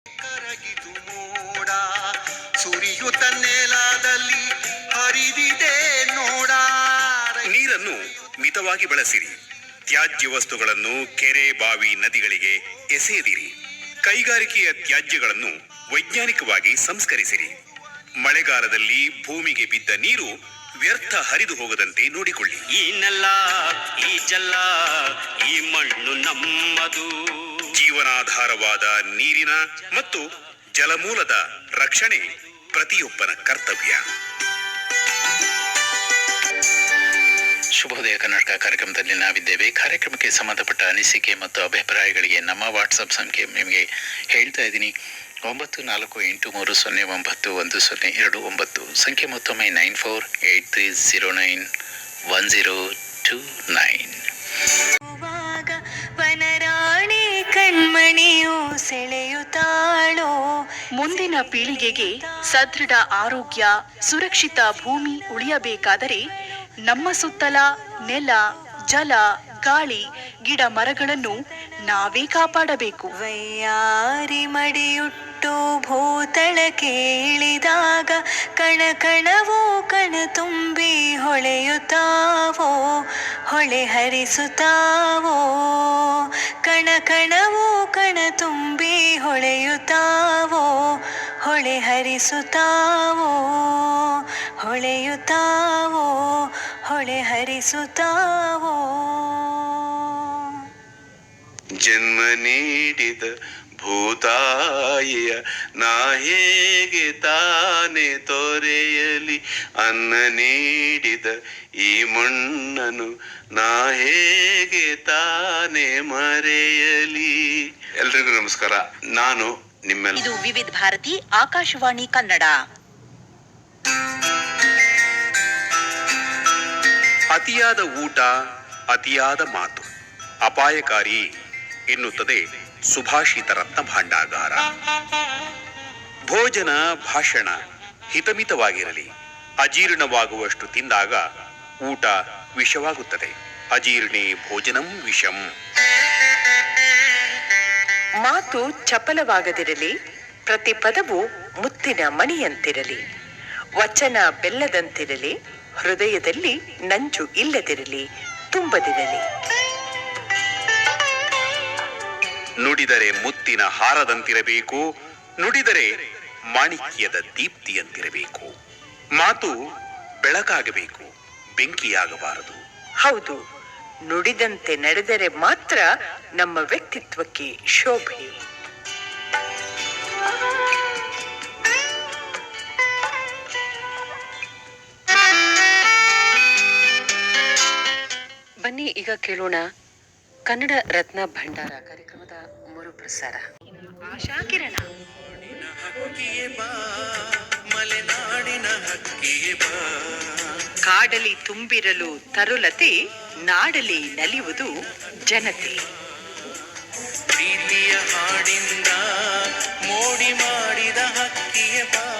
ಕರಗಿದು ಮೋಡ ಸುರಿಯುತ್ತ ನೆಲದಲ್ಲಿ ಹರಿದಿದೆ ನೋಡ. ನೀರನ್ನು ಮಿತವಾಗಿ ಬಳಸಿರಿ. ತ್ಯಾಜ್ಯ ವಸ್ತುಗಳನ್ನು ಕೆರೆ, ಬಾವಿ, ನದಿಗಳಿಗೆ ಎಸೆಯದಿರಿ. ಕೈಗಾರಿಕೆಯ ತ್ಯಾಜ್ಯಗಳನ್ನು ವೈಜ್ಞಾನಿಕವಾಗಿ ಸಂಸ್ಕರಿಸಿರಿ. ಮಳೆಗಾಲದಲ್ಲಿ ಭೂಮಿಗೆ ಬಿದ್ದ ನೀರು ವ್ಯರ್ಥ ಹರಿದು ಹೋಗದಂತೆ ನೋಡಿಕೊಳ್ಳಿ. ಈ ನೆಲ, ಈ ಜಲ, ಈ ಮಣ್ಣು ನಮ್ಮದು. ಜೀವನಾಧಾರವಾದ ನೀರಿನ ಮತ್ತು ಜಲಮೂಲದ ರಕ್ಷಣೆ ಪ್ರತಿಯೊಬ್ಬನ ಕರ್ತವ್ಯ. ಶುಭೋದಯ ಕರ್ನಾಟಕ ಕಾರ್ಯಕ್ರಮದಲ್ಲಿ ನಾವಿದ್ದೇವೆ. ಕಾರ್ಯಕ್ರಮಕ್ಕೆ ಸಂಬಂಧಪಟ್ಟ ಅನಿಸಿಕೆ ಮತ್ತು ಅಭಿಪ್ರಾಯಗಳಿಗೆ ನಮ್ಮ ವಾಟ್ಸಪ್ ಸಂಖ್ಯೆ ನಿಮಗೆ ಹೇಳ್ತಾ ಇದ್ದೀನಿ. 9483091029 ಸಂಖ್ಯೆ ಮತ್ತೊಮ್ಮೆ 9483091029. ವನರಾಣಿ ಕಣ್ಮಣಿಯು ಸೆಳೆಯುತ್ತಾಳೋ. ಮುಂದಿನ ಪೀಳಿಗೆಗೆ ಸದೃಢ ಆರೋಗ್ಯ, ಸುರಕ್ಷಿತ ಭೂಮಿ ಉಳಿಯಬೇಕಾದರೆ ನಮ್ಮ ಸುತ್ತಲ ನೆಲ, ಜಲ, ಗಾಳಿ, ಗಿಡ ಮರಗಳನ್ನು ನಾವೇ ಕಾಪಾಡಬೇಕು. ವೈಯಾರಿ ಮಡಿಯುಟ್ಟು ಭೂತಳಕ್ಕೆ ಇಳಿದಾಗ ಕಣಕಣವೋ ಕಣ ತುಂಬಿ ಹೊಳೆಯುತ್ತಾವೋ, ಹೊಳೆ ಹರಿಸುತ್ತಾವೋ. ಕಣಕಣವೋ ಕಣ ತುಂಬಿ ಹೊಳೆಯುತ್ತಾವೋ, ಹೊಳೆ ಹರಿಸುತ್ತಾವೋ, ಹೊಳೆಯುತ್ತಾವೋ, ಹೊಳೆ ಹರಿಸುತ್ತಾವೋ. ಜನ್ಮ ನೀಡಿದ ಭೂತಾಯಿಯ ನಾ ಹೇಗೆ ತಾನೆ ತೊರೆಯಲಿ, ಅನ್ನ ನೀಡಿದ ಈ ಮಣ್ಣನು ನಾ ಹೇಗೆ ತಾನೆ ಮರೆಯಲಿ. ಎಲ್ರಿಗೂ ನಮಸ್ಕಾರ. ನಾನು ನಿಮ್ಮೆಲ್ಲ. ಇದು ವಿವಿಧ ಭಾರತಿ ಆಕಾಶವಾಣಿ ಕನ್ನಡ. ಅತಿಯಾದ ಊಟ, ಅತಿಯಾದ ಮಾತು ಅಪಾಯಕಾರಿ ಎನ್ನುತ್ತದೆ ಸುಭಾಷಿತ ರತ್ನ ಭಾಂಡಾಗಾರ. ಭೋಜನ, ಭಾಷಣ ಹಿತಮಿತವಾಗಿರಲಿ. ಅಜೀರ್ಣವಾಗುವಷ್ಟು ತಿಂದಾಗ ಊಟ ವಿಷವಾಗುತ್ತದೆ. ಅಜೀರ್ಣೇ ಭೋಜನಂ ವಿಷಂ. ಮಾತು ಚಪಲವಾಗದಿರಲಿ, ಪ್ರತಿ ಪದವು ಮುತ್ತಿನ ಮಣಿಯಂತಿರಲಿ. ವಚನ ಬೆಲ್ಲದಂತಿರಲಿ, ಹೃದಯದಲ್ಲಿ ನಂಜು ಇಲ್ಲದಿರಲಿ, ತುಂಬದಿರಲಿ. ನುಡಿದರೆ ಮುತ್ತಿನ ಹಾರದಂತಿರಬೇಕು, ನುಡಿದರೆ ಮಾಣಿಕ್ಯದ ದೀಪ್ತಿಯಂತಿರಬೇಕು. ಮಾತು ಬೆಳಕಾಗಬೇಕು, ಬೆಂಕಿಯಾಗಬಾರದು. ಹೌದು, ನುಡಿದಂತೆ ನಡೆದರೆ ಮಾತ್ರ ನಮ್ಮ ವ್ಯಕ್ತಿತ್ವಕ್ಕೆ ಶೋಭೆ. ಬನ್ನಿ ಈಗ ಕೇಳೋಣ ಕನ್ನಡ ರತ್ನ ಭಂಡಾರ ಕಾರ್ಯಕ್ರಮದ ಮರುಪ್ರಸಾರ. ಆಶಾಕಿರಣ. ಕಾಡಲಿ ತುಂಬಿರಲು ತರುಲತೆ, ನಾಡಲಿ ನಲಿಯುವುದು ಜನತೆ. ಪ್ರೀತಿಯ ಹಾಡಿಂದ ಮೋಡಿ ಮಾಡಿದ ಹಕ್ಕಿಯ ಬಾ.